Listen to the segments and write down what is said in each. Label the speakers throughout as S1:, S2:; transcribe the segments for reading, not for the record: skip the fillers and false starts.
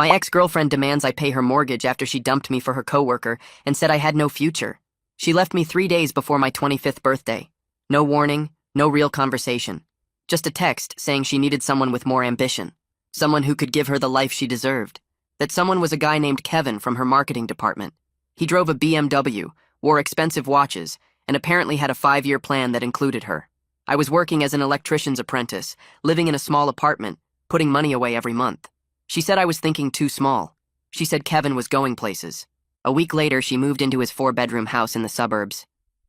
S1: My ex-girlfriend demands I pay her mortgage after she dumped me for her coworker and said I had no future. She left me 3 days before my 25th birthday. No warning, no real conversation. Just a text saying she needed someone with more ambition. Someone who could give her the life she deserved. That someone was a guy named Kevin from her marketing department. He drove a BMW, wore expensive watches, and apparently had a 5-year plan that included her. I was working as an electrician's apprentice, living in a small apartment, putting money away every month. She said I was thinking too small. She said Kevin was going places. A week later, she moved into his 4-bedroom house in the suburbs.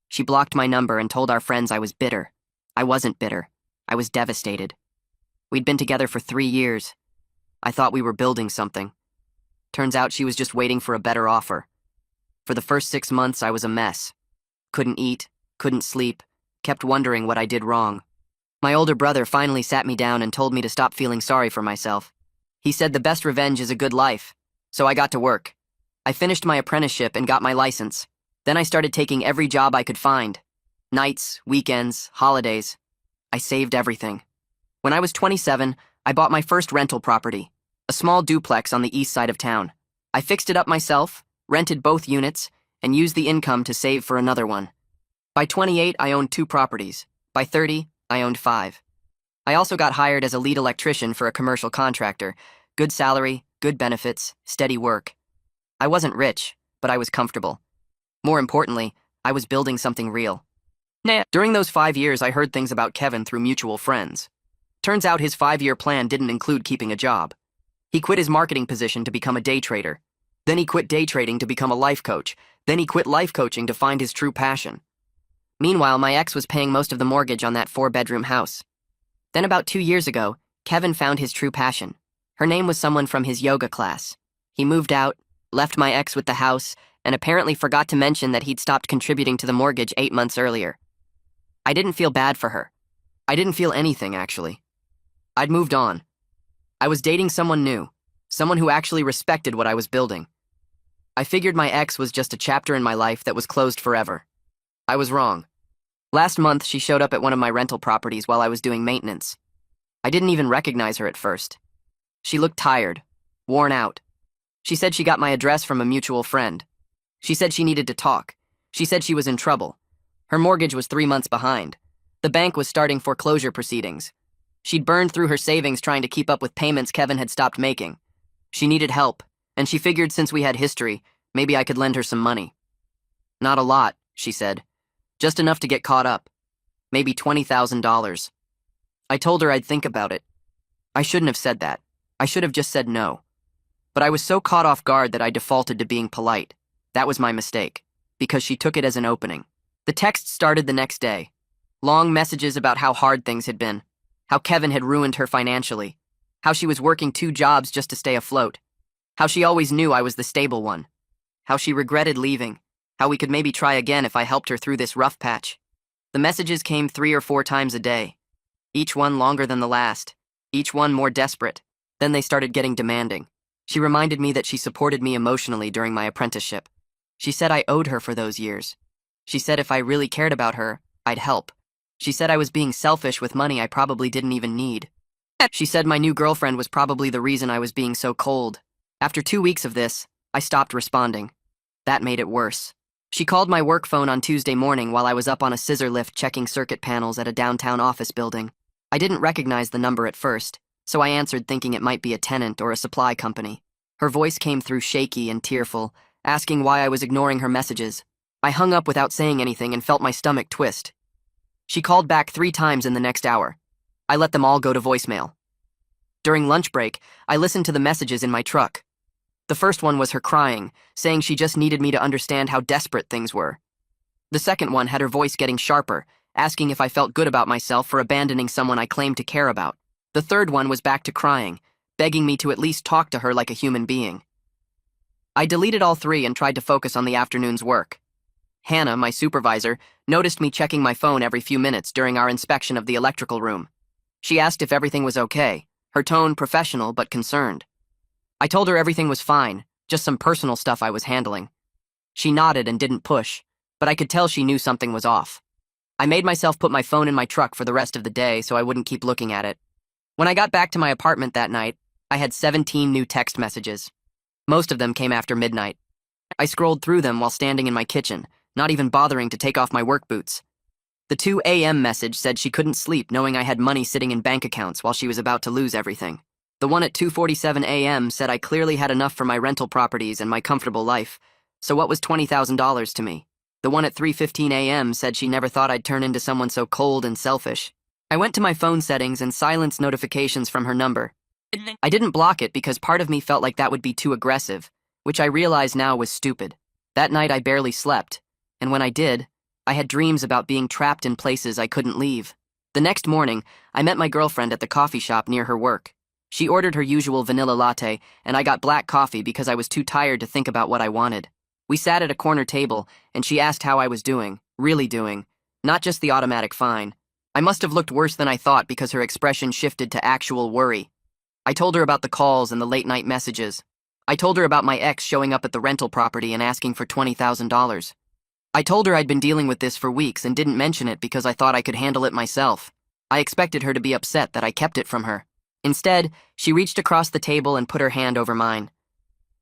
S1: She blocked my number and told our friends I was bitter. I wasn't bitter. I was devastated. We'd been together for 3 years. I thought we were building something. Turns out she was just waiting for a better offer. For the first 6 months, I was a mess. Couldn't eat, couldn't sleep, kept wondering what I did wrong. My older brother finally sat me down and told me to stop feeling sorry for myself. He said the best revenge is a good life, so I got to work. I finished my apprenticeship and got my license. Then I started taking every job I could find. Nights, weekends, holidays. I saved everything. When I was 27, I bought my first rental property, a small duplex on the east side of town. I fixed it up myself, rented both units, and used the income to save for another one. By 28, I owned 2 properties. By 30, I owned 5. I also got hired as a lead electrician for a commercial contractor. Good salary, good benefits, steady work. I wasn't rich, but I was comfortable. More importantly, I was building something real. During those 5 years, I heard things about Kevin through mutual friends. Turns out his 5-year plan didn't include keeping a job. He quit his marketing position to become a day trader. Then he quit day trading to become a life coach. Then he quit life coaching to find his true passion. Meanwhile, my ex was paying most of the mortgage on that 4-bedroom house. Then about 2 years ago, Kevin found his true passion. Her name was someone from his yoga class. He moved out, left my ex with the house, and apparently forgot to mention that he'd stopped contributing to the mortgage 8 months earlier. I didn't feel bad for her. I didn't feel anything, actually. I'd moved on. I was dating someone new, someone who actually respected what I was building. I figured my ex was just a chapter in my life that was closed forever. I was wrong. Last month, she showed up at one of my rental properties while I was doing maintenance. I didn't even recognize her at first. She looked tired, worn out. She said she got my address from a mutual friend. She said she needed to talk. She said she was in trouble. Her mortgage was 3 months behind. The bank was starting foreclosure proceedings. She'd burned through her savings trying to keep up with payments Kevin had stopped making. She needed help, and she figured since we had history, maybe I could lend her some money. Not a lot, she said. Just enough to get caught up. Maybe $20,000. I told her I'd think about it. I shouldn't have said that. I should have just said no. But I was so caught off guard that I defaulted to being polite. That was my mistake, because she took it as an opening. The text started the next day. Long messages about how hard things had been, how Kevin had ruined her financially, how she was working 2 jobs just to stay afloat, how she always knew I was the stable one, how she regretted leaving, how we could maybe try again if I helped her through this rough patch. The messages came 3 or 4 times a day, each one longer than the last, each one more desperate. Then they started getting demanding. She reminded me that she supported me emotionally during my apprenticeship. She said I owed her for those years. She said if I really cared about her, I'd help. She said I was being selfish with money I probably didn't even need. She said my new girlfriend was probably the reason I was being so cold. After 2 weeks of this, I stopped responding. That made it worse. She called my work phone on Tuesday morning while I was up on a scissor lift checking circuit panels at a downtown office building. I didn't recognize the number at first, so I answered thinking it might be a tenant or a supply company. Her voice came through shaky and tearful, asking why I was ignoring her messages. I hung up without saying anything and felt my stomach twist. She called back 3 times in the next hour. I let them all go to voicemail. During lunch break, I listened to the messages in my truck. The first one was her crying, saying she just needed me to understand how desperate things were. The second one had her voice getting sharper, asking if I felt good about myself for abandoning someone I claimed to care about. The third one was back to crying, begging me to at least talk to her like a human being. I deleted all 3 and tried to focus on the afternoon's work. Hannah, my supervisor, noticed me checking my phone every few minutes during our inspection of the electrical room. She asked if everything was okay, her tone professional but concerned. I told her everything was fine, just some personal stuff I was handling. She nodded and didn't push, but I could tell she knew something was off. I made myself put my phone in my truck for the rest of the day so I wouldn't keep looking at it. When I got back to my apartment that night, I had 17 new text messages. Most of them came after midnight. I scrolled through them while standing in my kitchen, not even bothering to take off my work boots. The 2 a.m. message said she couldn't sleep knowing I had money sitting in bank accounts while she was about to lose everything. The one at 2:47 a.m. said I clearly had enough for my rental properties and my comfortable life, so what was $20,000 to me? The one at 3:15 a.m. said she never thought I'd turn into someone so cold and selfish. I went to my phone settings and silenced notifications from her number. I didn't block it because part of me felt like that would be too aggressive, which I realize now was stupid. That night I barely slept, and when I did, I had dreams about being trapped in places I couldn't leave. The next morning, I met my girlfriend at the coffee shop near her work. She ordered her usual vanilla latte, and I got black coffee because I was too tired to think about what I wanted. We sat at a corner table, and she asked how I was doing, really doing, not just the automatic fine. I must have looked worse than I thought because her expression shifted to actual worry. I told her about the calls and the late-night messages. I told her about my ex showing up at the rental property and asking for $20,000. I told her I'd been dealing with this for weeks and didn't mention it because I thought I could handle it myself. I expected her to be upset that I kept it from her. Instead, she reached across the table and put her hand over mine.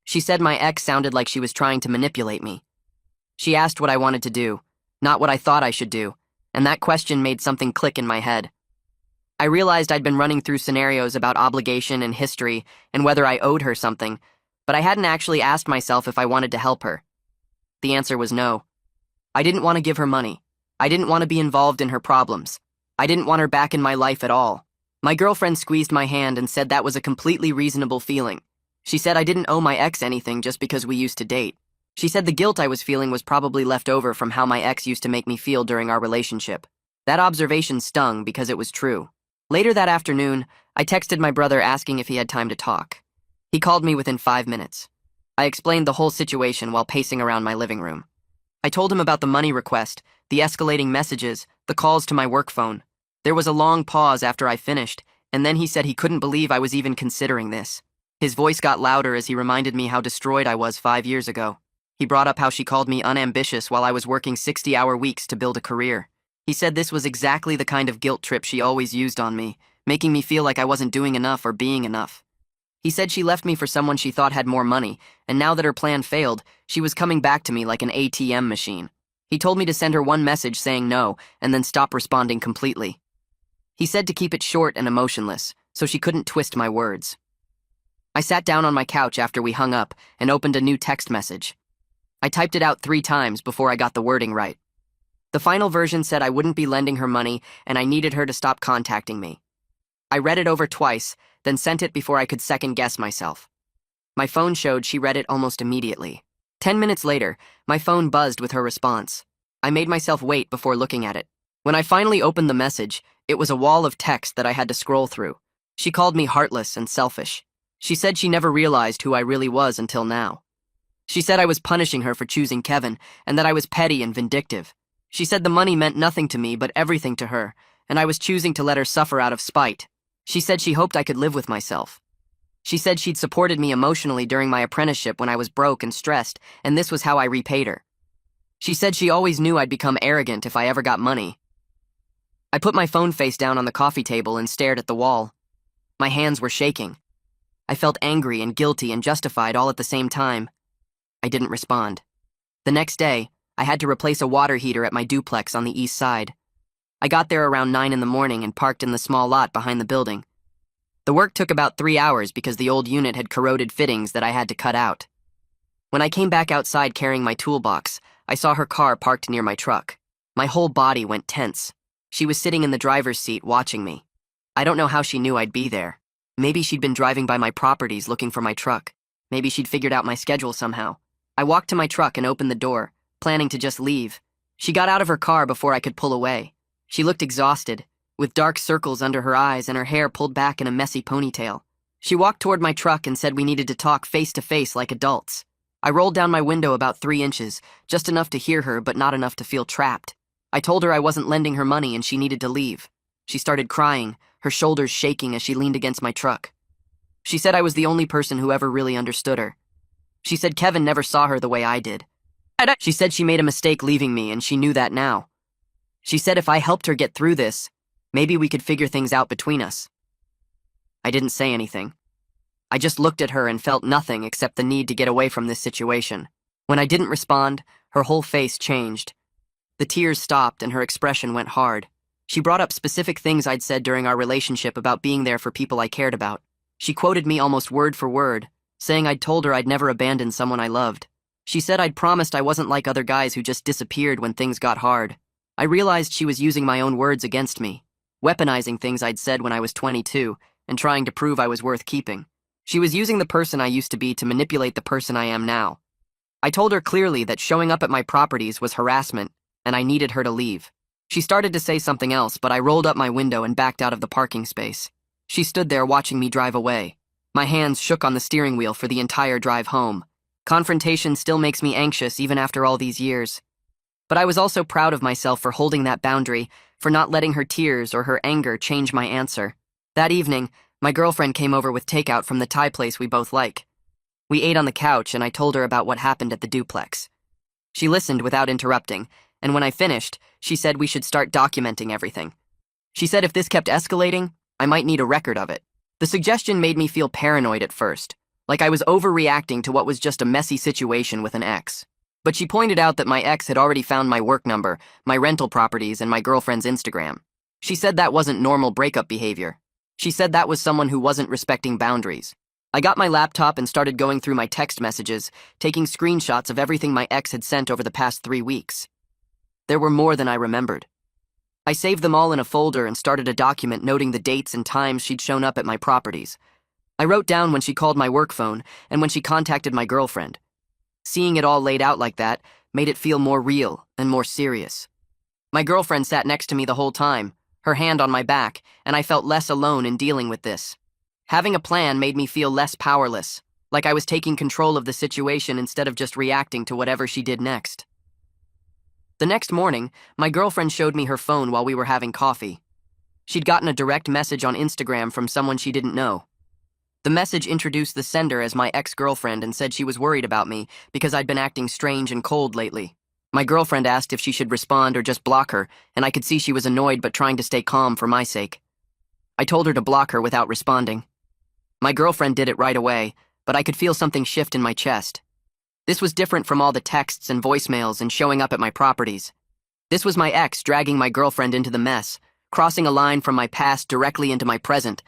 S1: She said my ex sounded like she was trying to manipulate me. She asked what I wanted to do, not what I thought I should do, and that question made something click in my head. I realized I'd been running through scenarios about obligation and history and whether I owed her something, but I hadn't actually asked myself if I wanted to help her. The answer was no. I didn't want to give her money. I didn't want to be involved in her problems. I didn't want her back in my life at all. My girlfriend squeezed my hand and said that was a completely reasonable feeling. She said I didn't owe my ex anything just because we used to date. She said the guilt I was feeling was probably left over from how my ex used to make me feel during our relationship. That observation stung because it was true. Later that afternoon, I texted my brother asking if he had time to talk. He called me within 5 minutes. I explained the whole situation while pacing around my living room. I told him about the money request, the escalating messages, the calls to my work phone. There was a long pause after I finished, and then he said he couldn't believe I was even considering this. His voice got louder as he reminded me how destroyed I was 5 years ago. He brought up how she called me unambitious while I was working 60-hour weeks to build a career. He said this was exactly the kind of guilt trip she always used on me, making me feel like I wasn't doing enough or being enough. He said she left me for someone she thought had more money, and now that her plan failed, she was coming back to me like an ATM machine. He told me to send her one message saying no, and then stop responding completely. He said to keep it short and emotionless, so she couldn't twist my words. I sat down on my couch after we hung up and opened a new text message. I typed it out 3 times before I got the wording right. The final version said I wouldn't be lending her money and I needed her to stop contacting me. I read it over twice, then sent it before I could second-guess myself. My phone showed she read it almost immediately. 10 minutes later, my phone buzzed with her response. I made myself wait before looking at it. When I finally opened the message, it was a wall of text that I had to scroll through. She called me heartless and selfish. She said she never realized who I really was until now. She said I was punishing her for choosing Kevin, and that I was petty and vindictive. She said the money meant nothing to me but everything to her, and I was choosing to let her suffer out of spite. She said she hoped I could live with myself. She said she'd supported me emotionally during my apprenticeship when I was broke and stressed, and this was how I repaid her. She said she always knew I'd become arrogant if I ever got money. I put my phone face down on the coffee table and stared at the wall. My hands were shaking. I felt angry and guilty and justified all at the same time. I didn't respond. The next day, I had to replace a water heater at my duplex on the east side. I got there around 9 in the morning and parked in the small lot behind the building. The work took about 3 hours because the old unit had corroded fittings that I had to cut out. When I came back outside carrying my toolbox, I saw her car parked near my truck. My whole body went tense. She was sitting in the driver's seat watching me. I don't know how she knew I'd be there. Maybe she'd been driving by my properties looking for my truck. Maybe she'd figured out my schedule somehow. I walked to my truck and opened the door, planning to just leave. She got out of her car before I could pull away. She looked exhausted, with dark circles under her eyes and her hair pulled back in a messy ponytail. She walked toward my truck and said we needed to talk face to face like adults. I rolled down my window about 3 inches, just enough to hear her but not enough to feel trapped. I told her I wasn't lending her money and she needed to leave. She started crying, her shoulders shaking as she leaned against my truck. She said I was the only person who ever really understood her. She said Kevin never saw her the way I did. She said she made a mistake leaving me and she knew that now. She said if I helped her get through this, maybe we could figure things out between us. I didn't say anything. I just looked at her and felt nothing except the need to get away from this situation. When I didn't respond, her whole face changed. The tears stopped and her expression went hard. She brought up specific things I'd said during our relationship about being there for people I cared about. She quoted me almost word for word, saying I'd told her I'd never abandon someone I loved. She said I'd promised I wasn't like other guys who just disappeared when things got hard. I realized she was using my own words against me, weaponizing things I'd said when I was 22 and trying to prove I was worth keeping. She was using the person I used to be to manipulate the person I am now. I told her clearly that showing up at my properties was harassment, and I needed her to leave. She started to say something else, but I rolled up my window and backed out of the parking space. She stood there watching me drive away. My hands shook on the steering wheel for the entire drive home. Confrontation still makes me anxious even after all these years. But I was also proud of myself for holding that boundary, for not letting her tears or her anger change my answer. That evening, my girlfriend came over with takeout from the Thai place we both like. We ate on the couch and I told her about what happened at the duplex. She listened without interrupting, and when I finished, she said we should start documenting everything. She said if this kept escalating, I might need a record of it. The suggestion made me feel paranoid at first, like I was overreacting to what was just a messy situation with an ex. But she pointed out that my ex had already found my work number, my rental properties, and my girlfriend's Instagram. She said that wasn't normal breakup behavior. She said that was someone who wasn't respecting boundaries. I got my laptop and started going through my text messages, taking screenshots of everything my ex had sent over the past 3 weeks. There were more than I remembered. I saved them all in a folder and started a document noting the dates and times she'd shown up at my properties. I wrote down when she called my work phone and when she contacted my girlfriend. Seeing it all laid out like that made it feel more real and more serious. My girlfriend sat next to me the whole time, her hand on my back, and I felt less alone in dealing with this. Having a plan made me feel less powerless, like I was taking control of the situation instead of just reacting to whatever she did next. The next morning, my girlfriend showed me her phone while we were having coffee. She'd gotten a direct message on Instagram from someone she didn't know. The message introduced the sender as my ex-girlfriend and said she was worried about me because I'd been acting strange and cold lately. My girlfriend asked if she should respond or just block her, and I could see she was annoyed but trying to stay calm for my sake. I told her to block her without responding. My girlfriend did it right away, but I could feel something shift in my chest. This was different from all the texts and voicemails and showing up at my properties. This was my ex dragging my girlfriend into the mess, crossing a line from my past directly into my present.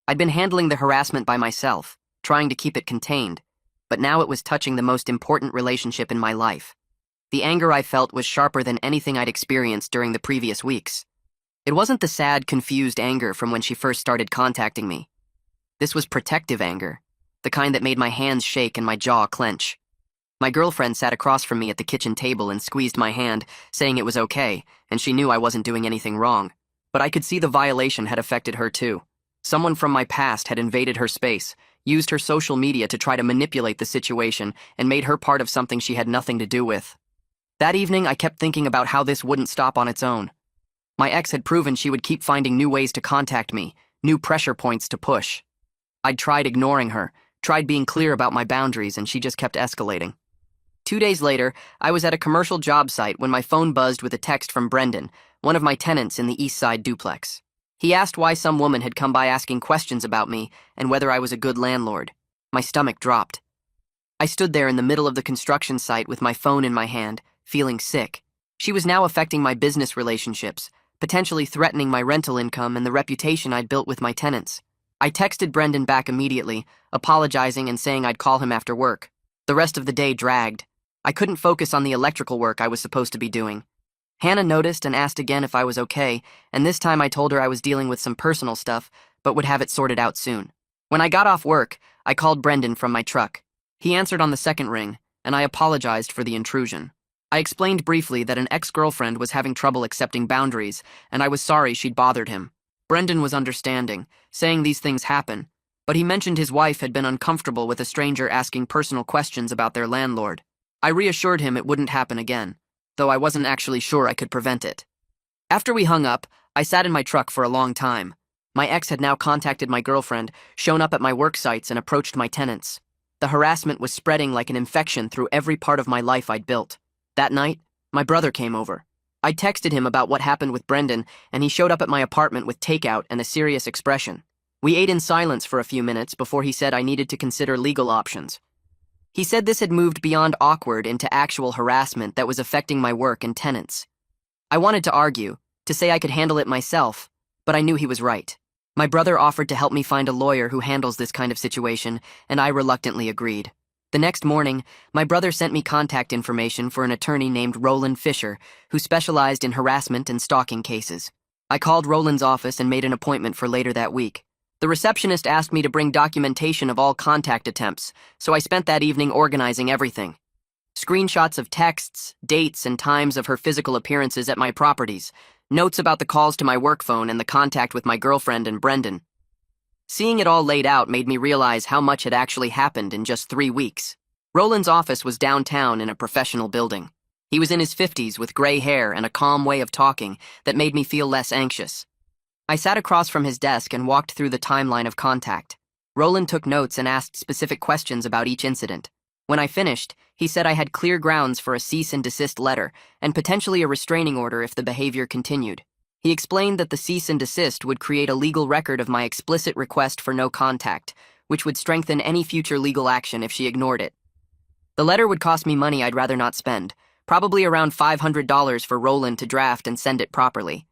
S1: I'd been handling the harassment by myself, trying to keep it contained, but now it was touching the most important relationship in my life. The anger I felt was sharper than anything I'd experienced during the previous weeks. It wasn't the sad, confused anger from when she first started contacting me. This was protective anger, the kind that made my hands shake and my jaw clench. My girlfriend sat across from me at the kitchen table and squeezed my hand, saying it was okay, and she knew I wasn't doing anything wrong. But I could see the violation had affected her too. Someone from my past had invaded her space, used her social media to try to manipulate the situation, and made her part of something she had nothing to do with. That evening, I kept thinking about how this wouldn't stop on its own. My ex had proven she would keep finding new ways to contact me, new pressure points to push. I'd tried ignoring her, tried being clear about my boundaries, and she just kept escalating. 2 days later, I was at a commercial job site when my phone buzzed with a text from Brendan, one of my tenants in the East Side duplex. He asked why some woman had come by asking questions about me and whether I was a good landlord. My stomach dropped. I stood there in the middle of the construction site with my phone in my hand, feeling sick. She was now affecting my business relationships, potentially threatening my rental income and the reputation I'd built with my tenants. I texted Brendan back immediately, apologizing and saying I'd call him after work. The rest of the day dragged. I couldn't focus on the electrical work I was supposed to be doing. Hannah noticed and asked again if I was okay, and this time I told her I was dealing with some personal stuff, but would have it sorted out soon. When I got off work, I called Brendan from my truck. He answered on the second ring, and I apologized for the intrusion. I explained briefly that an ex-girlfriend was having trouble accepting boundaries, and I was sorry she'd bothered him. Brendan was understanding, saying these things happen, but he mentioned his wife had been uncomfortable with a stranger asking personal questions about their landlord. I reassured him it wouldn't happen again, though I wasn't actually sure I could prevent it. After we hung up, I sat in my truck for a long time. My ex had now contacted my girlfriend, shown up at my work sites, and approached my tenants. The harassment was spreading like an infection through every part of my life I'd built. That night, my brother came over. I texted him about what happened with Brendan, and he showed up at my apartment with takeout and a serious expression. We ate in silence for a few minutes before he said I needed to consider legal options. He said this had moved beyond awkward into actual harassment that was affecting my work and tenants. I wanted to argue, to say I could handle it myself, but I knew he was right. My brother offered to help me find a lawyer who handles this kind of situation, and I reluctantly agreed. The next morning, my brother sent me contact information for an attorney named Roland Fisher, who specialized in harassment and stalking cases. I called Roland's office and made an appointment for later that week. The receptionist asked me to bring documentation of all contact attempts, so I spent that evening organizing everything. Screenshots of texts, dates, and times of her physical appearances at my properties, notes about the calls to my work phone and the contact with my girlfriend and Brendan. Seeing it all laid out made me realize how much had actually happened in just 3 weeks. Roland's office was downtown in a professional building. He was in his 50s with gray hair and a calm way of talking that made me feel less anxious. I sat across from his desk and walked through the timeline of contact. Roland took notes and asked specific questions about each incident. When I finished, he said I had clear grounds for a cease and desist letter and potentially a restraining order if the behavior continued. He explained that the cease and desist would create a legal record of my explicit request for no contact, which would strengthen any future legal action if she ignored it. The letter would cost me money I'd rather not spend, probably around $500 for Roland to draft and send it properly.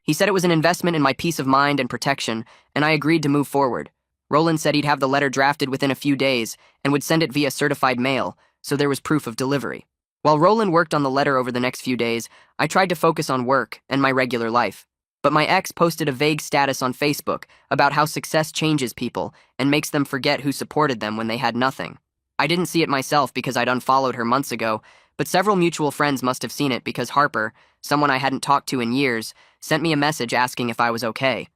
S1: He said it was an investment in my peace of mind and protection, and I agreed to move forward. Roland said he'd have the letter drafted within a few days and would send it via certified mail, so there was proof of delivery. While Roland worked on the letter over the next few days, I tried to focus on work and my regular life. But my ex posted a vague status on Facebook about how success changes people and makes them forget who supported them when they had nothing. I didn't see it myself because I'd unfollowed her months ago, but several mutual friends must have seen it because Harper, someone I hadn't talked to in years, sent me a message asking if I was okay.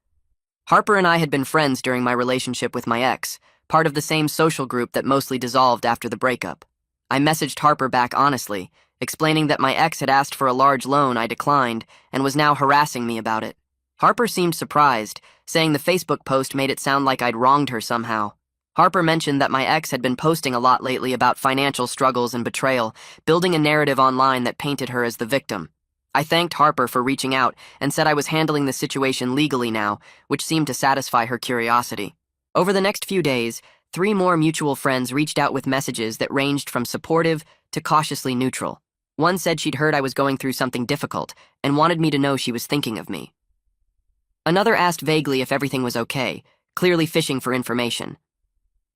S1: Harper and I had been friends during my relationship with my ex, part of the same social group that mostly dissolved after the breakup. I messaged Harper back honestly, explaining that my ex had asked for a large loan I declined and was now harassing me about it. Harper seemed surprised, saying the Facebook post made it sound like I'd wronged her somehow. Harper mentioned that my ex had been posting a lot lately about financial struggles and betrayal, building a narrative online that painted her as the victim. I thanked Harper for reaching out and said I was handling the situation legally now, which seemed to satisfy her curiosity. Over the next few days, 3 more mutual friends reached out with messages that ranged from supportive to cautiously neutral. One said she'd heard I was going through something difficult and wanted me to know she was thinking of me. Another asked vaguely if everything was okay, clearly fishing for information.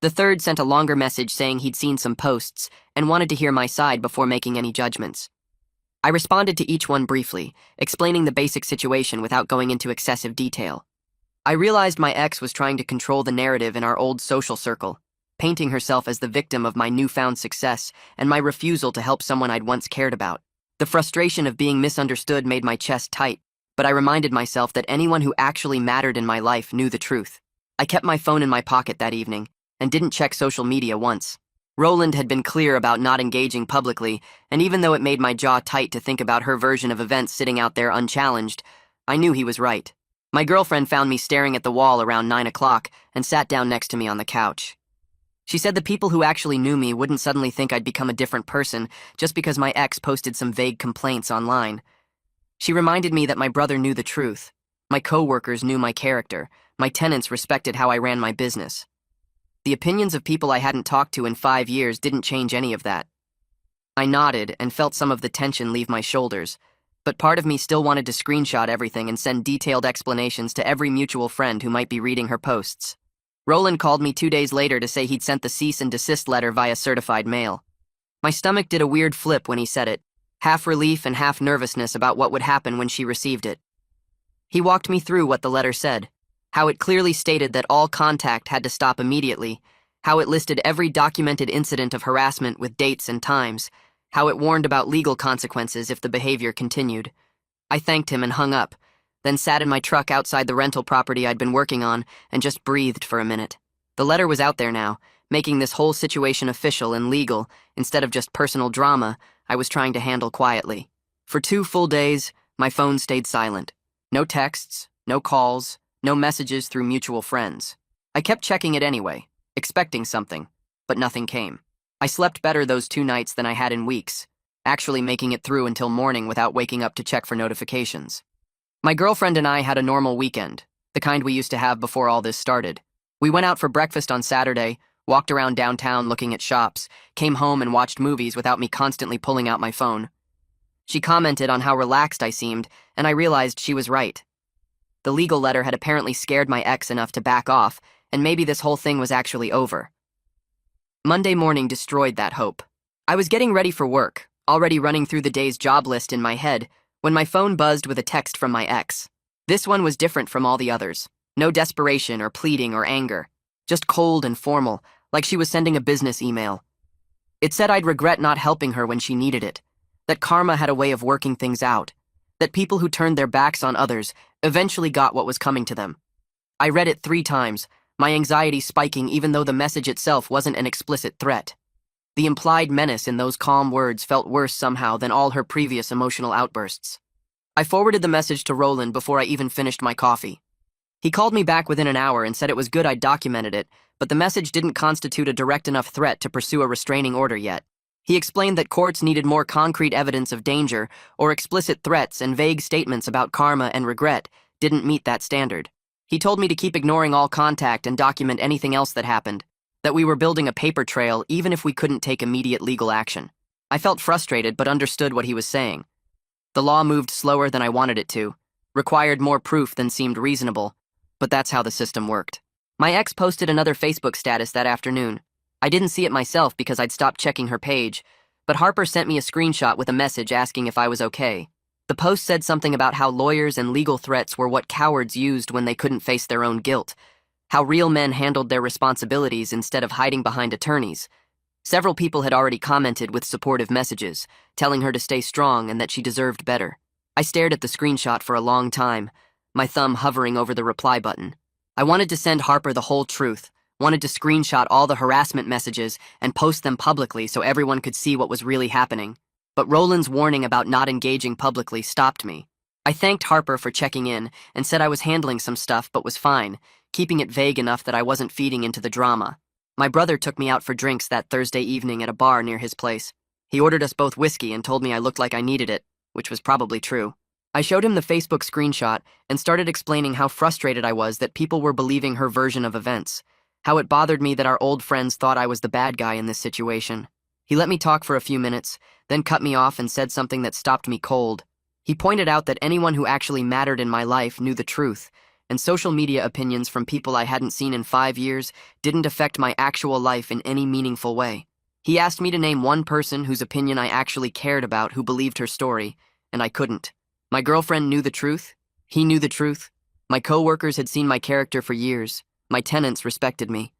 S1: The third sent a longer message saying he'd seen some posts and wanted to hear my side before making any judgments. I responded to each one briefly, explaining the basic situation without going into excessive detail. I realized my ex was trying to control the narrative in our old social circle, painting herself as the victim of my newfound success and my refusal to help someone I'd once cared about. The frustration of being misunderstood made my chest tight, but I reminded myself that anyone who actually mattered in my life knew the truth. I kept my phone in my pocket that evening and didn't check social media once. Roland had been clear about not engaging publicly, and even though it made my jaw tight to think about her version of events sitting out there unchallenged, I knew he was right. My girlfriend found me staring at the wall around 9 o'clock and sat down next to me on the couch. She said the people who actually knew me wouldn't suddenly think I'd become a different person just because my ex posted some vague complaints online. She reminded me that my brother knew the truth. My coworkers knew my character. My tenants respected how I ran my business. The opinions of people I hadn't talked to in 5 years didn't change any of that. I nodded and felt some of the tension leave my shoulders, but part of me still wanted to screenshot everything and send detailed explanations to every mutual friend who might be reading her posts. Roland called me 2 days later to say he'd sent the cease and desist letter via certified mail. My stomach did a weird flip when he said it, half relief and half nervousness about what would happen when she received it. He walked me through what the letter said, how it clearly stated that all contact had to stop immediately, how it listed every documented incident of harassment with dates and times, how it warned about legal consequences if the behavior continued. I thanked him and hung up, then sat in my truck outside the rental property I'd been working on and just breathed for a minute. The letter was out there now, making this whole situation official and legal instead of just personal drama I was trying to handle quietly. For 2 full days, my phone stayed silent. No texts, no calls, no messages through mutual friends. I kept checking it anyway, expecting something, but nothing came. I slept better those 2 nights than I had in weeks, actually making it through until morning without waking up to check for notifications. My girlfriend and I had a normal weekend. the kind we used to have before all this started. We went out for breakfast on Saturday, walked around downtown looking at shops, came home and watched movies without me constantly pulling out my phone. She commented on how relaxed I seemed, and I realized she was right. The legal letter had apparently scared my ex enough to back off, and maybe this whole thing was actually over. Monday morning destroyed that hope. I was getting ready for work, already running through the day's job list in my head, when my phone buzzed with a text from my ex. This one was different from all the others. No desperation or pleading or anger. Just cold and formal, like she was sending a business email. It said I'd regret not helping her when she needed it. That karma had a way of working things out. That people who turned their backs on others eventually got what was coming to them. I read it 3 times, my anxiety spiking even though the message itself wasn't an explicit threat. The implied menace in those calm words felt worse somehow than all her previous emotional outbursts. I forwarded the message to Roland before I even finished my coffee. He called me back within an hour and said it was good I'd documented it, but the message didn't constitute a direct enough threat to pursue a restraining order yet. He explained that courts needed more concrete evidence of danger, or explicit threats and vague statements about karma and regret didn't meet that standard. He told me to keep ignoring all contact and document anything else that happened, that we were building a paper trail even if we couldn't take immediate legal action. I felt frustrated but understood what he was saying. The law moved slower than I wanted it to, required more proof than seemed reasonable, but that's how the system worked. My ex posted another Facebook status that afternoon. I didn't see it myself because I'd stopped checking her page, but Harper sent me a screenshot with a message asking if I was okay. The post said something about how lawyers and legal threats were what cowards used when they couldn't face their own guilt, how real men handled their responsibilities instead of hiding behind attorneys. Several people had already commented with supportive messages, telling her to stay strong and that she deserved better. I stared at the screenshot for a long time, my thumb hovering over the reply button. I wanted to send Harper the whole truth, wanted to screenshot all the harassment messages and post them publicly so everyone could see what was really happening. But Roland's warning about not engaging publicly stopped me. I thanked Harper for checking in and said I was handling some stuff but was fine, keeping it vague enough that I wasn't feeding into the drama. My brother took me out for drinks that Thursday evening at a bar near his place. He ordered us both whiskey and told me I looked like I needed it, which was probably true. I showed him the Facebook screenshot and started explaining how frustrated I was that people were believing her version of events, how it bothered me that our old friends thought I was the bad guy in this situation. He let me talk for a few minutes, then cut me off and said something that stopped me cold. He pointed out that anyone who actually mattered in my life knew the truth, and social media opinions from people I hadn't seen in 5 years didn't affect my actual life in any meaningful way. He asked me to name one person whose opinion I actually cared about who believed her story, and I couldn't. My girlfriend knew the truth. He knew the truth. My coworkers had seen my character for years. My tenants respected me.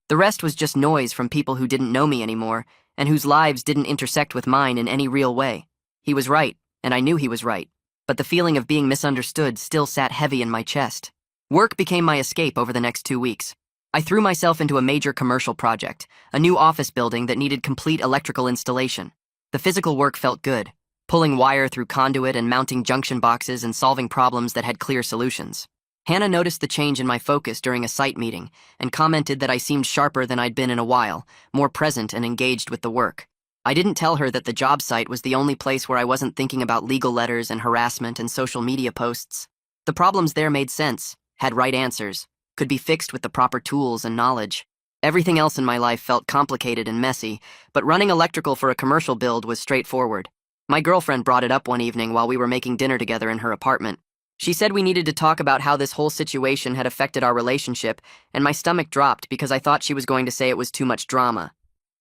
S1: The rest was just noise from people who didn't know me anymore, and whose lives didn't intersect with mine in any real way. He was right, and I knew he was right, but the feeling of being misunderstood still sat heavy in my chest. Work became my escape over the next 2 weeks. I threw myself into a major commercial project, a new office building that needed complete electrical installation. The physical work felt good, pulling wire through conduit and mounting junction boxes and solving problems that had clear solutions. Hannah noticed the change in my focus during a site meeting and commented that I seemed sharper than I'd been in a while, more present and engaged with the work. I didn't tell her that the job site was the only place where I wasn't thinking about legal letters and harassment and social media posts. The problems there made sense, had right answers, could be fixed with the proper tools and knowledge. Everything else in my life felt complicated and messy, but running electrical for a commercial build was straightforward. My girlfriend brought it up one evening while we were making dinner together in her apartment. She said we needed to talk about how this whole situation had affected our relationship, and my stomach dropped because I thought she was going to say it was too much drama.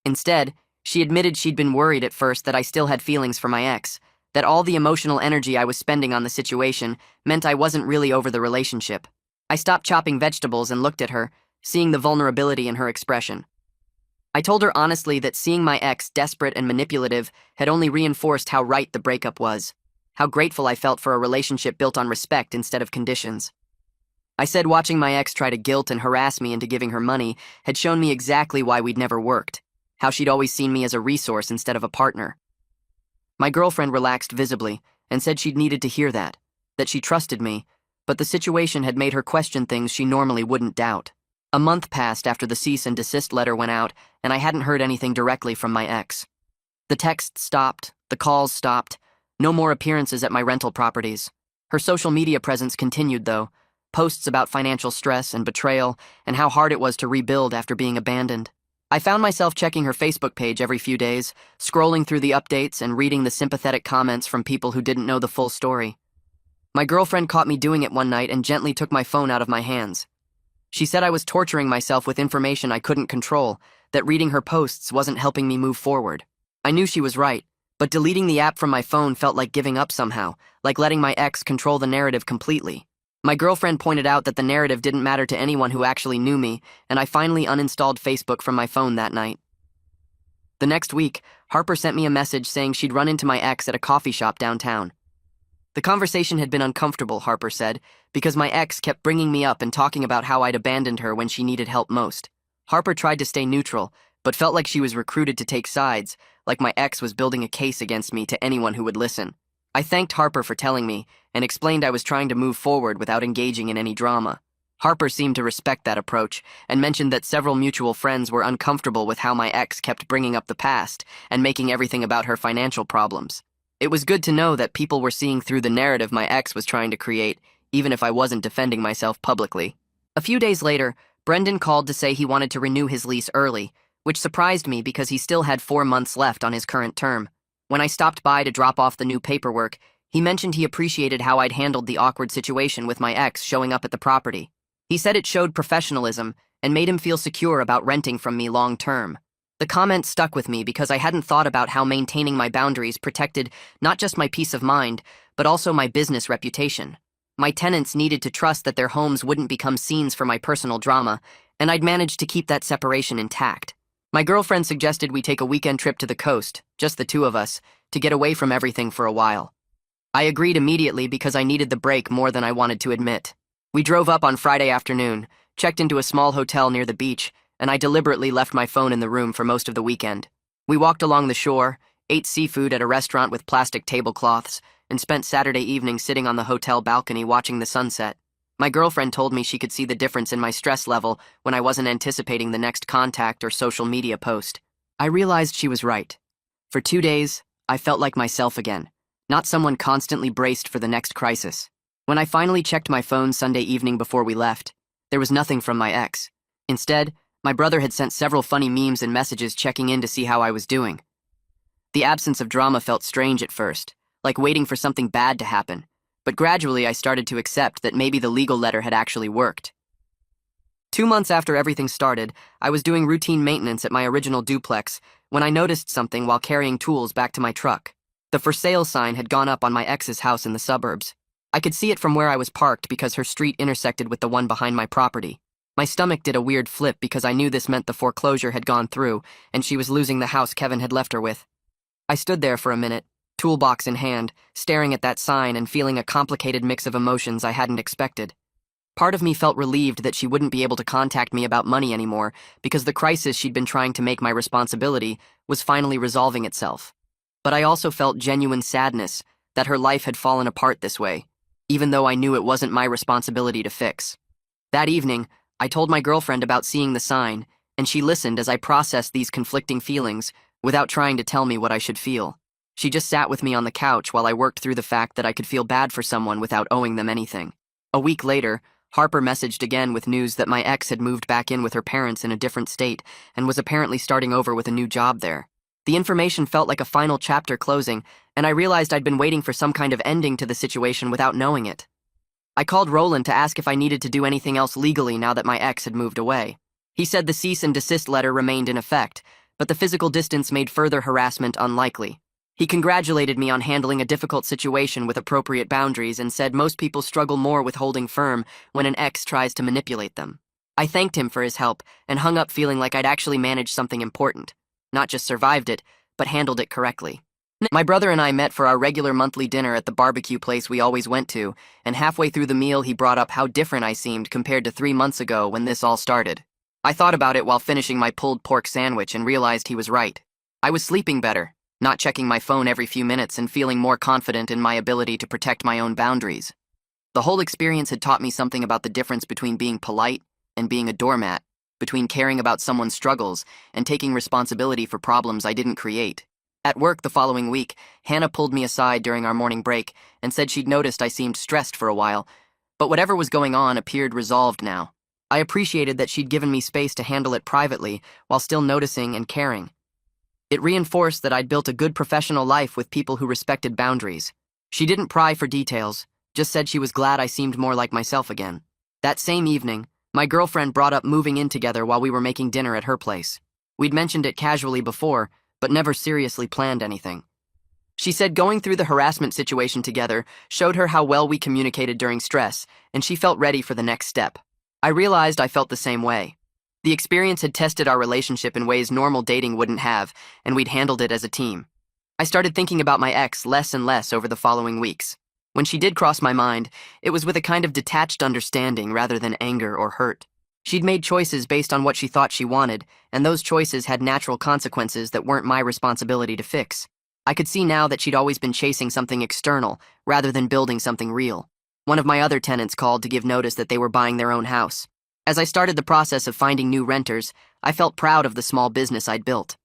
S1: Instead, she admitted she'd been worried at first that I still had feelings for my ex, that all the emotional energy I was spending on the situation meant I wasn't really over the relationship. I stopped chopping vegetables and looked at her, seeing the vulnerability in her expression. I told her honestly that seeing my ex desperate and manipulative had only reinforced how right the breakup was, how grateful I felt for a relationship built on respect instead of conditions. I said watching my ex try to guilt and harass me into giving her money had shown me exactly why we'd never worked, how she'd always seen me as a resource instead of a partner. My girlfriend relaxed visibly and said she'd needed to hear that she trusted me, but the situation had made her question things she normally wouldn't doubt. A month passed after the cease and desist letter went out, and I hadn't heard anything directly from my ex. The texts stopped, the calls stopped, no more appearances at my rental properties. Her social media presence continued, though, posts about financial stress and betrayal, and how hard it was to rebuild after being abandoned. I found myself checking her Facebook page every few days, scrolling through the updates and reading the sympathetic comments from people who didn't know the full story. My girlfriend caught me doing it one night and gently took my phone out of my hands. She said I was torturing myself with information I couldn't control, that reading her posts wasn't helping me move forward. I knew she was right, but deleting the app from my phone felt like giving up somehow, like letting my ex control the narrative completely. My girlfriend pointed out that the narrative didn't matter to anyone who actually knew me, and I finally uninstalled Facebook from my phone that night. The next week, Harper sent me a message saying she'd run into my ex at a coffee shop downtown. The conversation had been uncomfortable, Harper said, because my ex kept bringing me up and talking about how I'd abandoned her when she needed help most. Harper tried to stay neutral, but felt like she was recruited to take sides, like my ex was building a case against me to anyone who would listen. I thanked Harper for telling me, and explained I was trying to move forward without engaging in any drama. Harper seemed to respect that approach, and mentioned that several mutual friends were uncomfortable with how my ex kept bringing up the past and making everything about her financial problems. It was good to know that people were seeing through the narrative my ex was trying to create, even if I wasn't defending myself publicly. A few days later, Brendan called to say he wanted to renew his lease early, which surprised me because he still had 4 months left on his current term. When I stopped by to drop off the new paperwork, he mentioned he appreciated how I'd handled the awkward situation with my ex showing up at the property. He said it showed professionalism and made him feel secure about renting from me long term. The comment stuck with me because I hadn't thought about how maintaining my boundaries protected not just my peace of mind, but also my business reputation. My tenants needed to trust that their homes wouldn't become scenes for my personal drama, and I'd managed to keep that separation intact. My girlfriend suggested we take a weekend trip to the coast, just the two of us, to get away from everything for a while. I agreed immediately because I needed the break more than I wanted to admit. We drove up on Friday afternoon, checked into a small hotel near the beach, and I deliberately left my phone in the room for most of the weekend. We walked along the shore, ate seafood at a restaurant with plastic tablecloths, and spent Saturday evening sitting on the hotel balcony watching the sunset. My girlfriend told me she could see the difference in my stress level when I wasn't anticipating the next contact or social media post. I realized she was right. For 2 days, I felt like myself again, not someone constantly braced for the next crisis. When I finally checked my phone Sunday evening before we left, there was nothing from my ex. Instead, my brother had sent several funny memes and messages checking in to see how I was doing. The absence of drama felt strange at first, like waiting for something bad to happen, but gradually I started to accept that maybe the legal letter had actually worked. 2 months after everything started, I was doing routine maintenance at my original duplex when I noticed something while carrying tools back to my truck. The for sale sign had gone up on my ex's house in the suburbs. I could see it from where I was parked because her street intersected with the one behind my property. My stomach did a weird flip because I knew this meant the foreclosure had gone through and she was losing the house Kevin had left her with. I stood there for a minute, toolbox in hand, staring at that sign and feeling a complicated mix of emotions I hadn't expected. Part of me felt relieved that she wouldn't be able to contact me about money anymore because the crisis she'd been trying to make my responsibility was finally resolving itself. But I also felt genuine sadness that her life had fallen apart this way, even though I knew it wasn't my responsibility to fix. That evening, I told my girlfriend about seeing the sign, and she listened as I processed these conflicting feelings without trying to tell me what I should feel. She just sat with me on the couch while I worked through the fact that I could feel bad for someone without owing them anything. A week later, Harper messaged again with news that my ex had moved back in with her parents in a different state and was apparently starting over with a new job there. The information felt like a final chapter closing, and I realized I'd been waiting for some kind of ending to the situation without knowing it. I called Roland to ask if I needed to do anything else legally now that my ex had moved away. He said the cease and desist letter remained in effect, but the physical distance made further harassment unlikely. He congratulated me on handling a difficult situation with appropriate boundaries and said most people struggle more with holding firm when an ex tries to manipulate them. I thanked him for his help and hung up feeling like I'd actually managed something important. Not just survived it, but handled it correctly. My brother and I met for our regular monthly dinner at the barbecue place we always went to, and halfway through the meal he brought up how different I seemed compared to 3 months ago when this all started. I thought about it while finishing my pulled pork sandwich and realized he was right. I was sleeping better, not checking my phone every few minutes and feeling more confident in my ability to protect my own boundaries. The whole experience had taught me something about the difference between being polite and being a doormat, between caring about someone's struggles and taking responsibility for problems I didn't create. At work the following week, Hannah pulled me aside during our morning break and said she'd noticed I seemed stressed for a while, But whatever was going on appeared resolved now. I appreciated that she'd given me space to handle it privately while still noticing and caring. It reinforced that I'd built a good professional life with people who respected boundaries. She didn't pry for details, just said she was glad I seemed more like myself again. That same evening, my girlfriend brought up moving in together while we were making dinner at her place. We'd mentioned it casually before, but never seriously planned anything. She said going through the harassment situation together showed her how well we communicated during stress, and she felt ready for the next step. I realized I felt the same way. The experience had tested our relationship in ways normal dating wouldn't have, and we'd handled it as a team. I started thinking about my ex less and less over the following weeks. When she did cross my mind, it was with a kind of detached understanding rather than anger or hurt. She'd made choices based on what she thought she wanted, and those choices had natural consequences that weren't my responsibility to fix. I could see now that she'd always been chasing something external rather than building something real. One of my other tenants called to give notice that they were buying their own house. As I started the process of finding new renters, I felt proud of the small business I'd built.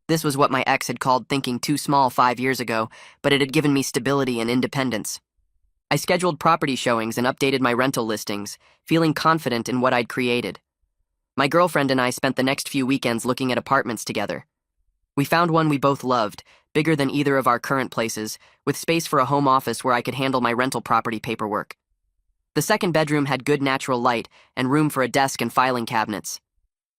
S1: This was what my ex had called thinking too small 5 years ago, but it had given me stability and independence. I scheduled property showings and updated my rental listings, feeling confident in what I'd created. My girlfriend and I spent the next few weekends looking at apartments together. We found one we both loved, bigger than either of our current places, with space for a home office where I could handle my rental property paperwork. The second bedroom had good natural light and room for a desk and filing cabinets.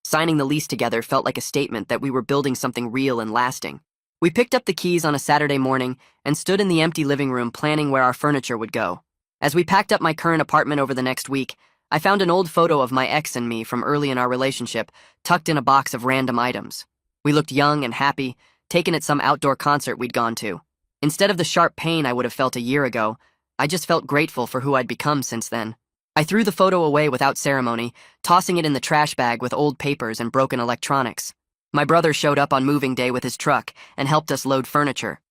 S1: Signing the lease together felt like a statement that we were building something real and lasting. We picked up the keys on a Saturday morning and stood in the empty living room planning where our furniture would go. As we packed up my current apartment over the next week, I found an old photo of my ex and me from early in our relationship tucked in a box of random items. We looked young and happy, taken at some outdoor concert we'd gone to. Instead of the sharp pain I would have felt a year ago, I just felt grateful for who I'd become since then. I threw the photo away without ceremony, tossing it in the trash bag with old papers and broken electronics. My brother showed up on moving day with his truck and helped us load furniture.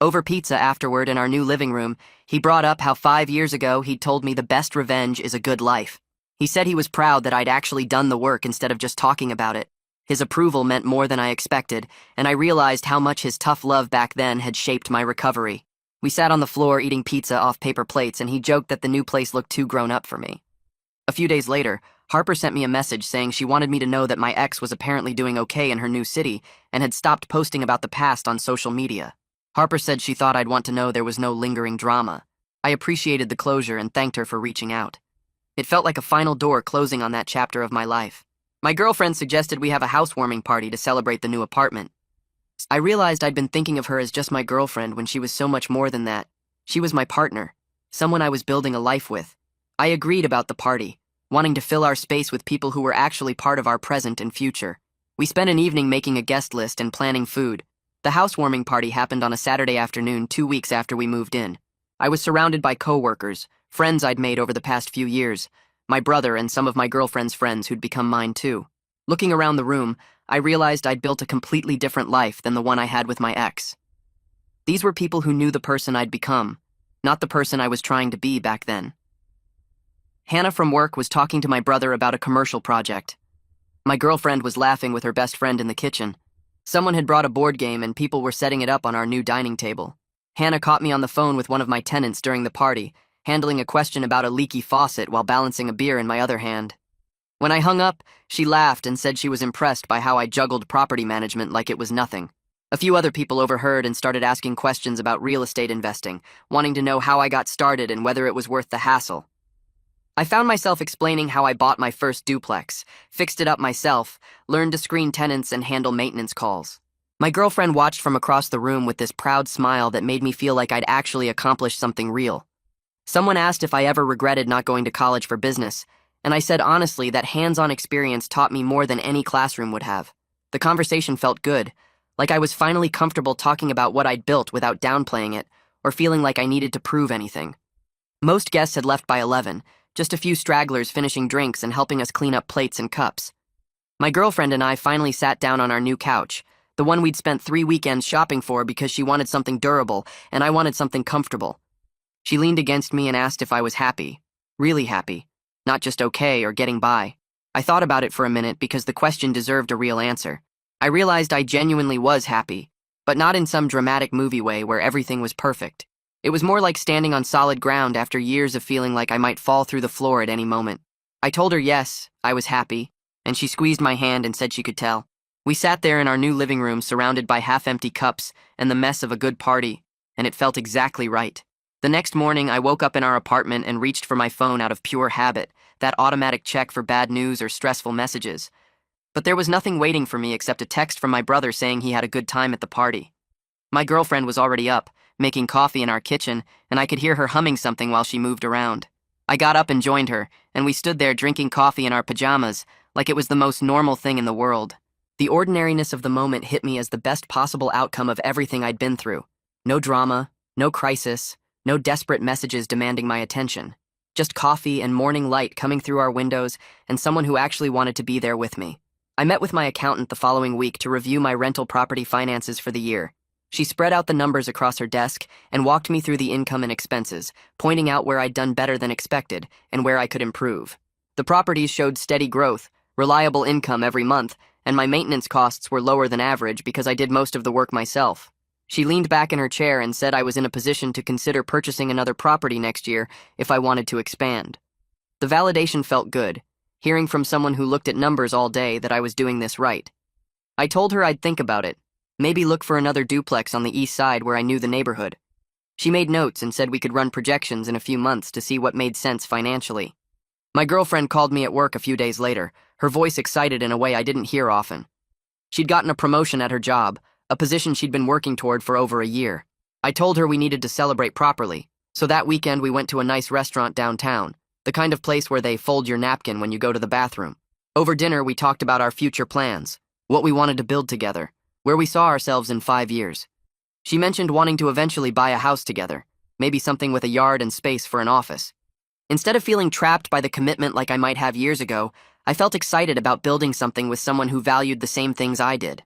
S1: Over pizza afterward in our new living room, he brought up how 5 years ago he'd told me the best revenge is a good life. He said he was proud that I'd actually done the work instead of just talking about it. His approval meant more than I expected, and I realized how much his tough love back then had shaped my recovery. We sat on the floor eating pizza off paper plates, and he joked that the new place looked too grown up for me. A few days later, Harper sent me a message saying she wanted me to know that my ex was apparently doing okay in her new city and had stopped posting about the past on social media. Harper said she thought I'd want to know there was no lingering drama. I appreciated the closure and thanked her for reaching out. It felt like a final door closing on that chapter of my life. My girlfriend suggested we have a housewarming party to celebrate the new apartment. I realized I'd been thinking of her as just my girlfriend when she was so much more than that. She was my partner, someone I was building a life with. I agreed about the party, wanting to fill our space with people who were actually part of our present and future. We spent an evening making a guest list and planning food. The housewarming party happened on a Saturday afternoon 2 weeks after we moved in. I was surrounded by coworkers, friends I'd made over the past few years, my brother and some of my girlfriend's friends who'd become mine too. Looking around the room, I realized I'd built a completely different life than the one I had with my ex. These were people who knew the person I'd become, not the person I was trying to be back then. Hannah from work was talking to my brother about a commercial project. My girlfriend was laughing with her best friend in the kitchen. Someone had brought a board game and people were setting it up on our new dining table. Hannah caught me on the phone with one of my tenants during the party, handling a question about a leaky faucet while balancing a beer in my other hand. When I hung up, she laughed and said she was impressed by how I juggled property management like it was nothing. A few other people overheard and started asking questions about real estate investing, wanting to know how I got started and whether it was worth the hassle. I found myself explaining how I bought my first duplex, fixed it up myself, learned to screen tenants and handle maintenance calls. My girlfriend watched from across the room with this proud smile that made me feel like I'd actually accomplished something real. Someone asked if I ever regretted not going to college for business, and I said honestly that hands-on experience taught me more than any classroom would have. The conversation felt good, like I was finally comfortable talking about what I'd built without downplaying it, or feeling like I needed to prove anything. Most guests had left by 11, just a few stragglers finishing drinks and helping us clean up plates and cups. My girlfriend and I finally sat down on our new couch, the one we'd spent 3 weekends shopping for because she wanted something durable and I wanted something comfortable. She leaned against me and asked if I was happy, really happy, not just okay or getting by. I thought about it for a minute because the question deserved a real answer. I realized I genuinely was happy, but not in some dramatic movie way where everything was perfect. It was more like standing on solid ground after years of feeling like I might fall through the floor at any moment. I told her yes, I was happy, and she squeezed my hand and said she could tell. We sat there in our new living room surrounded by half-empty cups and the mess of a good party, and it felt exactly right. The next morning, I woke up in our apartment and reached for my phone out of pure habit, that automatic check for bad news or stressful messages. But there was nothing waiting for me except a text from my brother saying he had a good time at the party. My girlfriend was already up, making coffee in our kitchen, and I could hear her humming something while she moved around. I got up and joined her, and we stood there drinking coffee in our pajamas, like it was the most normal thing in the world. The ordinariness of the moment hit me as the best possible outcome of everything I'd been through. No drama, no crisis, no desperate messages demanding my attention. Just coffee and morning light coming through our windows and someone who actually wanted to be there with me. I met with my accountant the following week to review my rental property finances for the year. She spread out the numbers across her desk and walked me through the income and expenses, pointing out where I'd done better than expected and where I could improve. The properties showed steady growth, reliable income every month, and my maintenance costs were lower than average because I did most of the work myself. She leaned back in her chair and said I was in a position to consider purchasing another property next year if I wanted to expand. The validation felt good, hearing from someone who looked at numbers all day that I was doing this right. I told her I'd think about it, maybe look for another duplex on the east side where I knew the neighborhood. She made notes and said we could run projections in a few months to see what made sense financially. My girlfriend called me at work a few days later, her voice excited in a way I didn't hear often. She'd gotten a promotion at her job, a position she'd been working toward for over a year. I told her we needed to celebrate properly, so that weekend we went to a nice restaurant downtown, the kind of place where they fold your napkin when you go to the bathroom. Over dinner, we talked about our future plans, what we wanted to build together, where we saw ourselves in 5 years. She mentioned wanting to eventually buy a house together, maybe something with a yard and space for an office. Instead of feeling trapped by the commitment like I might have years ago, I felt excited about building something with someone who valued the same things I did.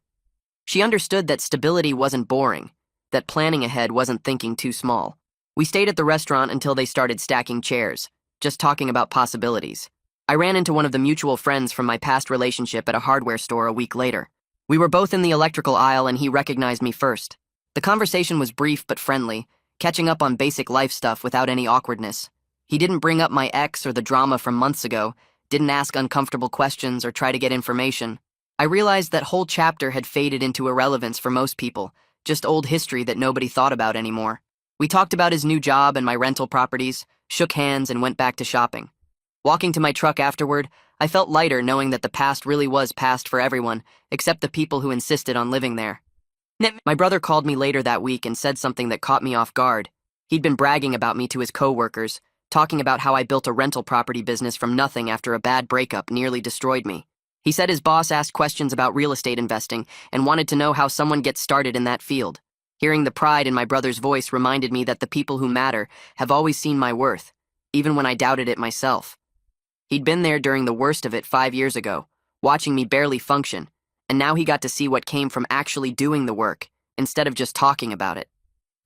S1: She understood that stability wasn't boring, that planning ahead wasn't thinking too small. We stayed at the restaurant until they started stacking chairs, just talking about possibilities. I ran into one of the mutual friends from my past relationship at a hardware store a week later. We were both in the electrical aisle and he recognized me first. The conversation was brief but friendly, catching up on basic life stuff without any awkwardness. He didn't bring up my ex or the drama from months ago, didn't ask uncomfortable questions or try to get information. I realized that whole chapter had faded into irrelevance for most people, just old history that nobody thought about anymore. We talked about his new job and my rental properties, shook hands and went back to shopping. Walking to my truck afterward, I felt lighter knowing that the past really was past for everyone, except the people who insisted on living there. My brother called me later that week and said something that caught me off guard. He'd been bragging about me to his coworkers, talking about how I built a rental property business from nothing after a bad breakup nearly destroyed me. He said his boss asked questions about real estate investing and wanted to know how someone gets started in that field. Hearing the pride in my brother's voice reminded me that the people who matter have always seen my worth, even when I doubted it myself. He'd been there during the worst of it 5 years ago, watching me barely function, and now he got to see what came from actually doing the work, instead of just talking about it.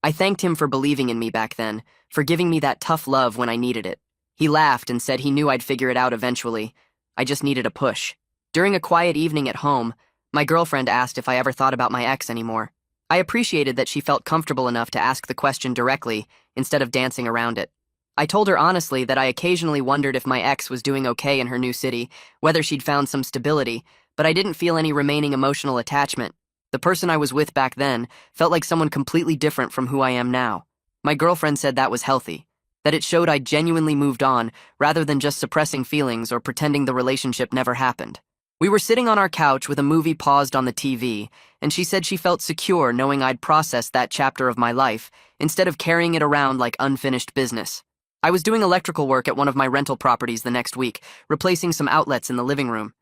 S1: I thanked him for believing in me back then, for giving me that tough love when I needed it. He laughed and said he knew I'd figure it out eventually. I just needed a push. During a quiet evening at home, my girlfriend asked if I ever thought about my ex anymore. I appreciated that she felt comfortable enough to ask the question directly, instead of dancing around it. I told her honestly that I occasionally wondered if my ex was doing okay in her new city, whether she'd found some stability, but I didn't feel any remaining emotional attachment. The person I was with back then felt like someone completely different from who I am now. My girlfriend said that was healthy, that it showed I genuinely moved on rather than just suppressing feelings or pretending the relationship never happened. We were sitting on our couch with a movie paused on the TV, and she said she felt secure knowing I'd processed that chapter of my life instead of carrying it around like unfinished business. I was doing electrical work at one of my rental properties the next week, replacing some outlets in the living room.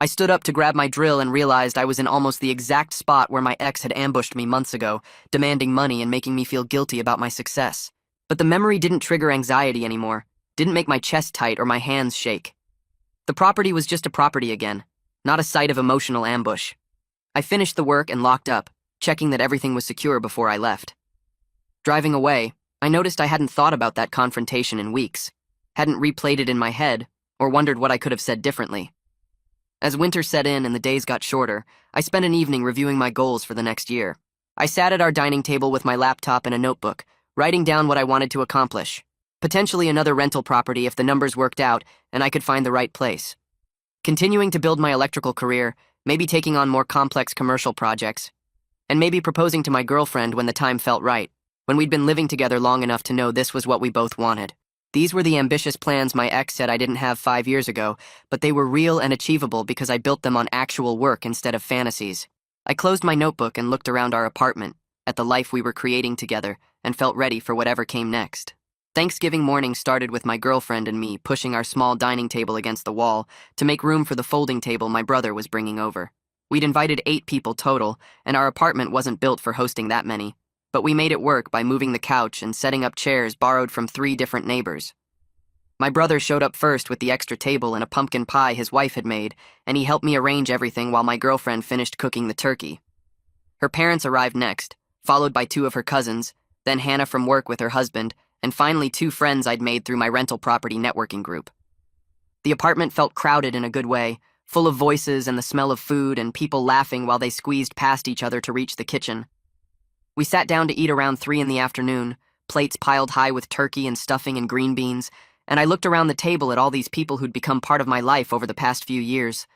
S1: I stood up to grab my drill and realized I was in almost the exact spot where my ex had ambushed me months ago, demanding money and making me feel guilty about my success. But the memory didn't trigger anxiety anymore, didn't make my chest tight or my hands shake. The property was just a property again, not a site of emotional ambush. I finished the work and locked up, checking that everything was secure before I left. Driving away, I noticed I hadn't thought about that confrontation in weeks, hadn't replayed it in my head, or wondered what I could have said differently. As winter set in and the days got shorter, I spent an evening reviewing my goals for the next year. I sat at our dining table with my laptop and a notebook, writing down what I wanted to accomplish. Potentially another rental property if the numbers worked out and I could find the right place. Continuing to build my electrical career, maybe taking on more complex commercial projects, and maybe proposing to my girlfriend when the time felt right, when we'd been living together long enough to know this was what we both wanted. These were the ambitious plans my ex said I didn't have 5 years ago, but they were real and achievable because I built them on actual work instead of fantasies. I closed my notebook and looked around our apartment, at the life we were creating together, and felt ready for whatever came next. Thanksgiving morning started with my girlfriend and me pushing our small dining table against the wall to make room for the folding table my brother was bringing over. We'd invited 8 people total, and our apartment wasn't built for hosting that many, but we made it work by moving the couch and setting up chairs borrowed from 3 different neighbors. My brother showed up first with the extra table and a pumpkin pie his wife had made, and he helped me arrange everything while my girlfriend finished cooking the turkey. Her parents arrived next, followed by 2 of her cousins, then Hannah from work with her husband, and finally 2 friends I'd made through my rental property networking group. The apartment felt crowded in a good way, full of voices and the smell of food and people laughing while they squeezed past each other to reach the kitchen. We sat down to eat around 3 in the afternoon, plates piled high with turkey and stuffing and green beans, and I looked around the table at all these people who'd become part of my life over the past few years.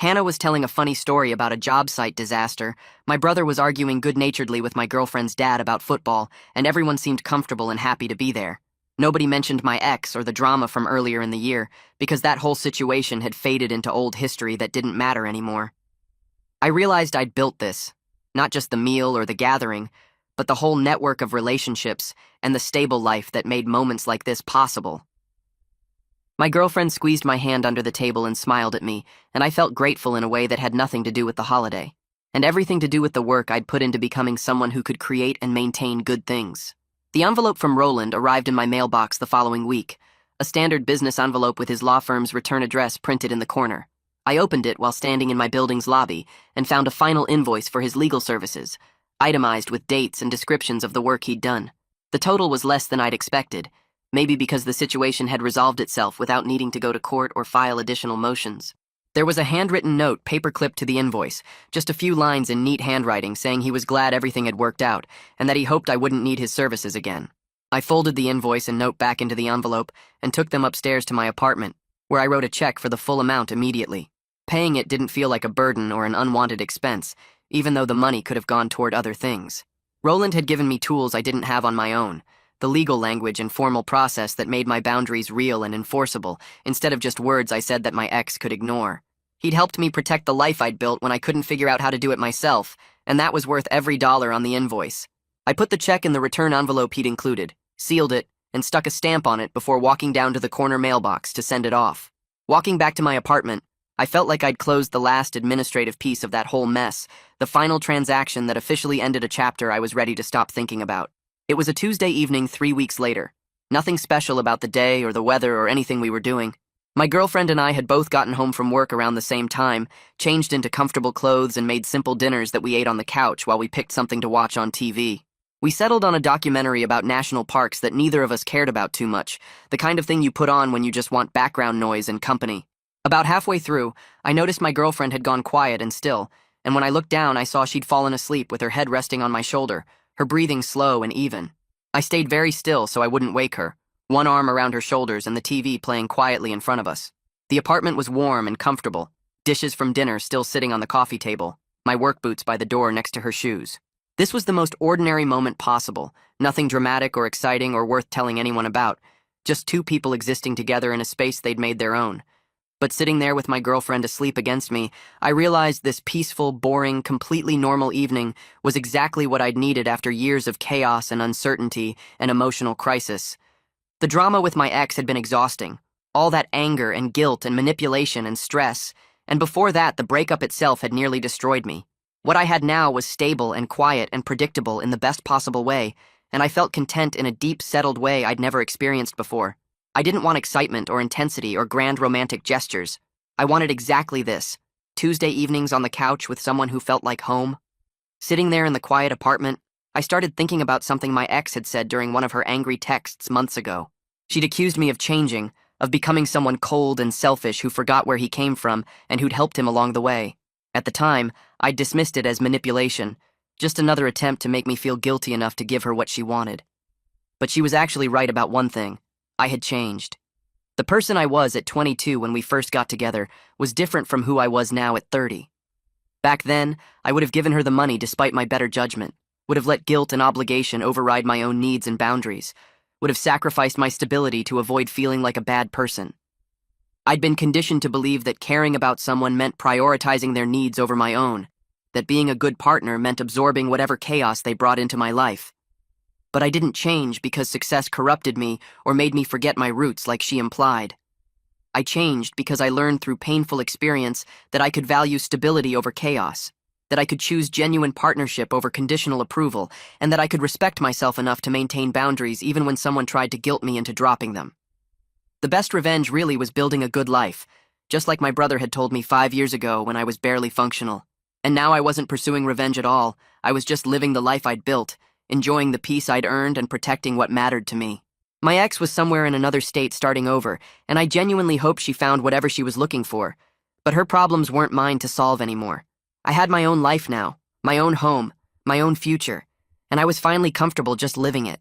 S1: Hannah was telling a funny story about a job site disaster, my brother was arguing good-naturedly with my girlfriend's dad about football, and everyone seemed comfortable and happy to be there. Nobody mentioned my ex or the drama from earlier in the year, because that whole situation had faded into old history that didn't matter anymore. I realized I'd built this, not just the meal or the gathering, but the whole network of relationships and the stable life that made moments like this possible. My girlfriend squeezed my hand under the table and smiled at me, and I felt grateful in a way that had nothing to do with the holiday, and everything to do with the work I'd put into becoming someone who could create and maintain good things. The envelope from Roland arrived in my mailbox the following week, a standard business envelope with his law firm's return address printed in the corner. I opened it while standing in my building's lobby and found a final invoice for his legal services, itemized with dates and descriptions of the work he'd done. The total was less than I'd expected, maybe because the situation had resolved itself without needing to go to court or file additional motions. There was a handwritten note paper-clipped to the invoice, just a few lines in neat handwriting saying he was glad everything had worked out and that he hoped I wouldn't need his services again. I folded the invoice and note back into the envelope and took them upstairs to my apartment, where I wrote a check for the full amount immediately. Paying it didn't feel like a burden or an unwanted expense, even though the money could have gone toward other things. Roland had given me tools I didn't have on my own, the legal language and formal process that made my boundaries real and enforceable, instead of just words I said that my ex could ignore. He'd helped me protect the life I'd built when I couldn't figure out how to do it myself, and that was worth every dollar on the invoice. I put the check in the return envelope he'd included, sealed it, and stuck a stamp on it before walking down to the corner mailbox to send it off. Walking back to my apartment, I felt like I'd closed the last administrative piece of that whole mess, the final transaction that officially ended a chapter I was ready to stop thinking about. It was a Tuesday evening 3 weeks later. Nothing special about the day or the weather or anything we were doing. My girlfriend and I had both gotten home from work around the same time, changed into comfortable clothes and made simple dinners that we ate on the couch while we picked something to watch on TV. We settled on a documentary about national parks that neither of us cared about too much, the kind of thing you put on when you just want background noise and company. About halfway through, I noticed my girlfriend had gone quiet and still, and when I looked down I saw she'd fallen asleep with her head resting on my shoulder, her breathing slow and even. I stayed very still so I wouldn't wake her, one arm around her shoulders and the TV playing quietly in front of us. The apartment was warm and comfortable, dishes from dinner still sitting on the coffee table, my work boots by the door next to her shoes. This was the most ordinary moment possible, nothing dramatic or exciting or worth telling anyone about, just 2 people existing together in a space they'd made their own. But sitting there with my girlfriend asleep against me, I realized this peaceful, boring, completely normal evening was exactly what I'd needed after years of chaos and uncertainty and emotional crisis. The drama with my ex had been exhausting, all that anger and guilt and manipulation and stress, and before that the breakup itself had nearly destroyed me. What I had now was stable and quiet and predictable in the best possible way, and I felt content in a deep, settled way I'd never experienced before. I didn't want excitement or intensity or grand romantic gestures. I wanted exactly this: Tuesday evenings on the couch with someone who felt like home. Sitting there in the quiet apartment, I started thinking about something my ex had said during one of her angry texts months ago. She'd accused me of changing, of becoming someone cold and selfish who forgot where he came from and who'd helped him along the way. At the time, I'd dismissed it as manipulation, just another attempt to make me feel guilty enough to give her what she wanted. But she was actually right about one thing. I had changed. The person I was at 22 when we first got together was different from who I was now at 30. Back then, I would have given her the money despite my better judgment, would have let guilt and obligation override my own needs and boundaries, would have sacrificed my stability to avoid feeling like a bad person. I'd been conditioned to believe that caring about someone meant prioritizing their needs over my own, that being a good partner meant absorbing whatever chaos they brought into my life. But I didn't change because success corrupted me or made me forget my roots like she implied. I changed because I learned through painful experience that I could value stability over chaos, that I could choose genuine partnership over conditional approval, and that I could respect myself enough to maintain boundaries even when someone tried to guilt me into dropping them. The best revenge really was building a good life, just like my brother had told me 5 years ago when I was barely functional. And now I wasn't pursuing revenge at all. I was just living the life I'd built, enjoying the peace I'd earned and protecting what mattered to me. My ex was somewhere in another state starting over, and I genuinely hoped she found whatever she was looking for. But her problems weren't mine to solve anymore. I had my own life now, my own home, my own future, and I was finally comfortable just living it.